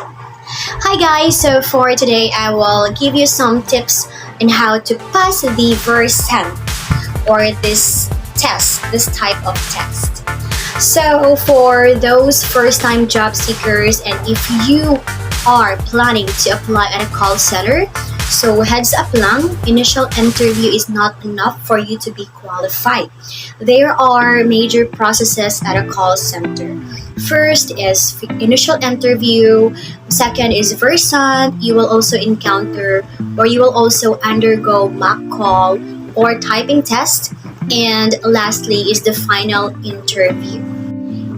Hi guys, so for today I will give you some tips on how to pass the VERSANT or this type of test. So for those first-time job seekers and if you are planning to apply at a call center, so heads up lang, initial interview is not enough for you to be qualified. There are major processes at a call center. First is initial interview, second is Versant. You will also encounter or you will also undergo mock call or typing test. And lastly is the final interview.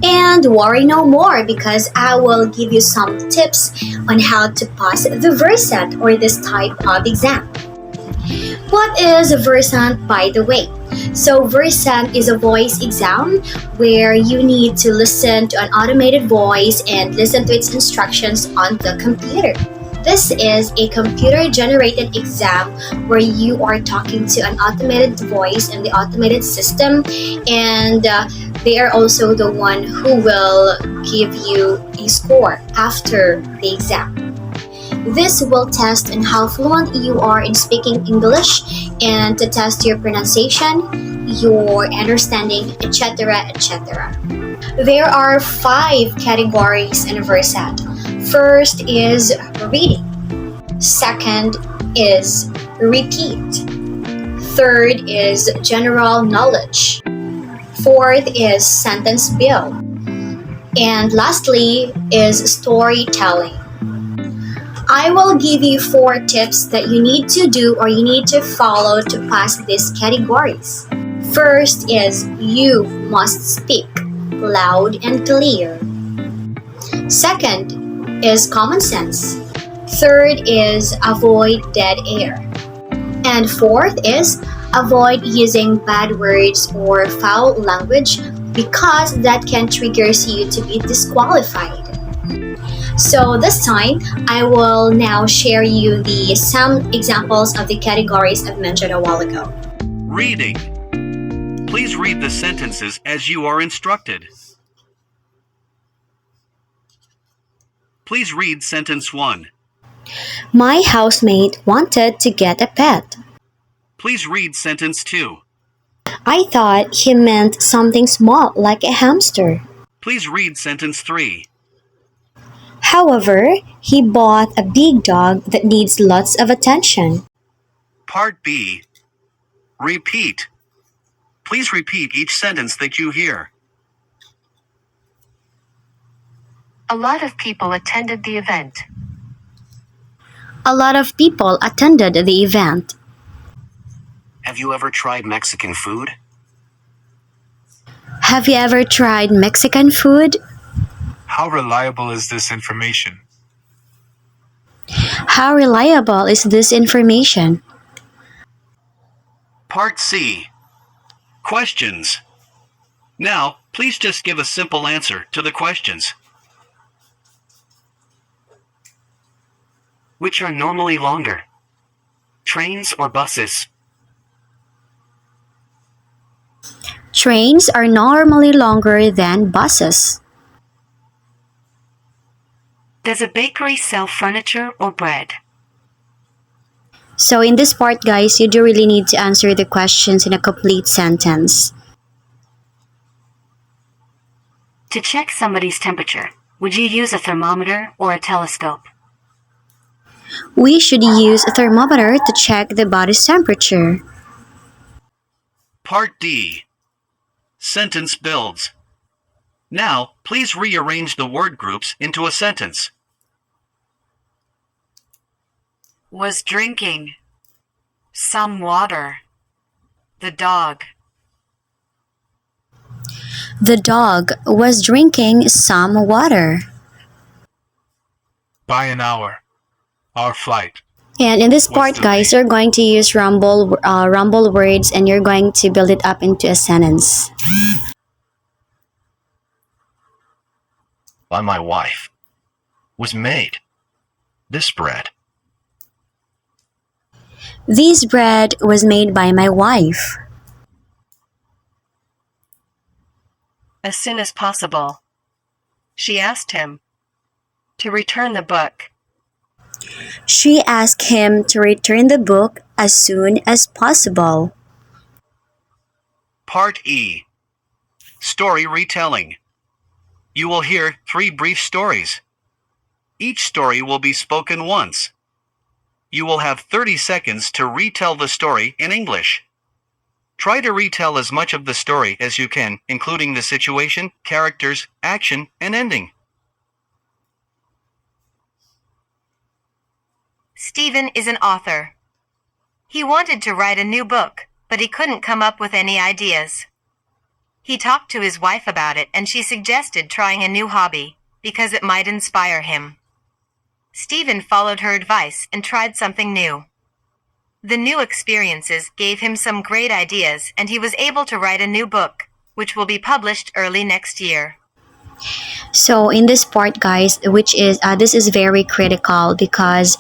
And worry no more because I will give you some tips on how to pass the Versant or this type of exam. What is Versant, by the way? So, Versant is a voice exam where you need to listen to an automated voice and listen to its instructions on the computer. This is a computer generated exam where you are talking to an automated voice and the automated system, and they are also the one who will give you a score after the exam. This will test on how fluent you are in speaking English and to test your pronunciation, your understanding, etc. etc. There are 5 categories in Versat. First is reading. Second is repeat. Third is general knowledge. Fourth is sentence build. And lastly is storytelling. I will give you 4 tips that you need to do or you need to follow to pass these categories. First is you must speak loud and clear. Second is common sense. Third is avoid dead air. And fourth is avoid using bad words or foul language because that can trigger you to be disqualified. So this time, I will now share you some examples of the categories I've mentioned a while ago. Reading. Please read the sentences as you are instructed. Please read sentence 1. My housemate wanted to get a pet. Please read sentence 2. I thought he meant something small like a hamster. Please read sentence 3. However, he bought a big dog that needs lots of attention. Part B. Repeat. Please repeat each sentence that you hear. A lot of people attended the event. A lot of people attended the event. Have you ever tried Mexican food? Have you ever tried Mexican food? How reliable is this information? How reliable is this information? Part C. Questions. Now, please just give a simple answer to the questions. Which are normally longer? Trains or buses? Trains are normally longer than buses. Does a bakery sell furniture or bread? So in this part, guys, you do really need to answer the questions in a complete sentence. To check somebody's temperature, would you use a thermometer or a telescope? We should use a thermometer to check the body's temperature. Part D. Sentence builds. Now, please rearrange the word groups into a sentence. Was drinking some water. The dog. The dog was drinking some water. By an hour. Our flight. And in this Was part, guys, delayed. you're going to use rumble words and you're going to build it up into a sentence. By my wife. Was made. This bread. This bread was made by my wife. As soon as possible. She asked him. To return the book. She asked him to return the book as soon as possible. Part E. Story retelling. You will hear 3 brief stories. Each story will be spoken once. You will have 30 seconds to retell the story in English. Try to retell as much of the story as you can, including the situation, characters, action, and ending. Stephen is an author. He wanted to write a new book, but he couldn't come up with any ideas. He talked to his wife about it, and she suggested trying a new hobby, because it might inspire him. Stephen followed her advice and tried something new. The new experiences gave him some great ideas, and he was able to write a new book, which will be published early next year. So in this part, guys, which is this is very critical because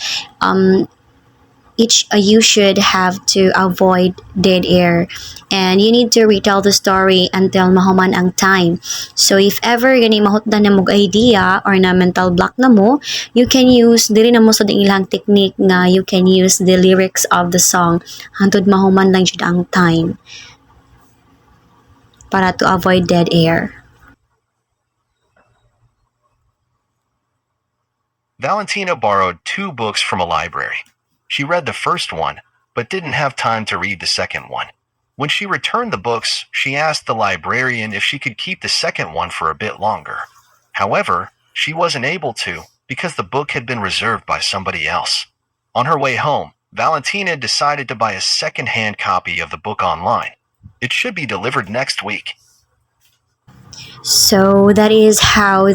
you should have to avoid dead air, and you need to retell the story until mahuman ang time. So if ever gani mahutdan na mog idea or na mental block na mo, you can use diri na mo sa ilang technique nga you can use the lyrics of the song hantod mahuman lang jud ang time para to avoid dead air. Valentina borrowed 2 books from a library. She read the first one, but didn't have time to read the second one. When she returned the books, she asked the librarian if she could keep the second one for a bit longer. However, she wasn't able to because the book had been reserved by somebody else. On her way home, Valentina decided to buy a second-hand copy of the book online. It should be delivered next week. So that is how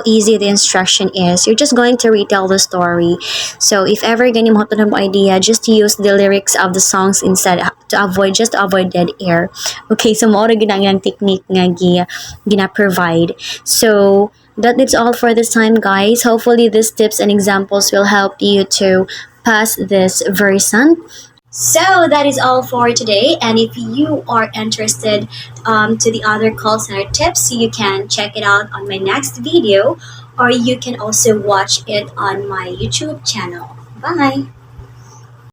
easy the instruction is. You're just going to retell the story. So if ever gani mo mo idea, just use the lyrics of the songs instead to avoid dead air. Okay, so mo ginang technique nga gina provide. So that is all for this time, guys. Hopefully these tips and examples will help you to pass this VERSANT. So that is all for today, and if you are interested to the other call center tips, you can check it out on my next video, or you can also watch it on my YouTube channel. Bye!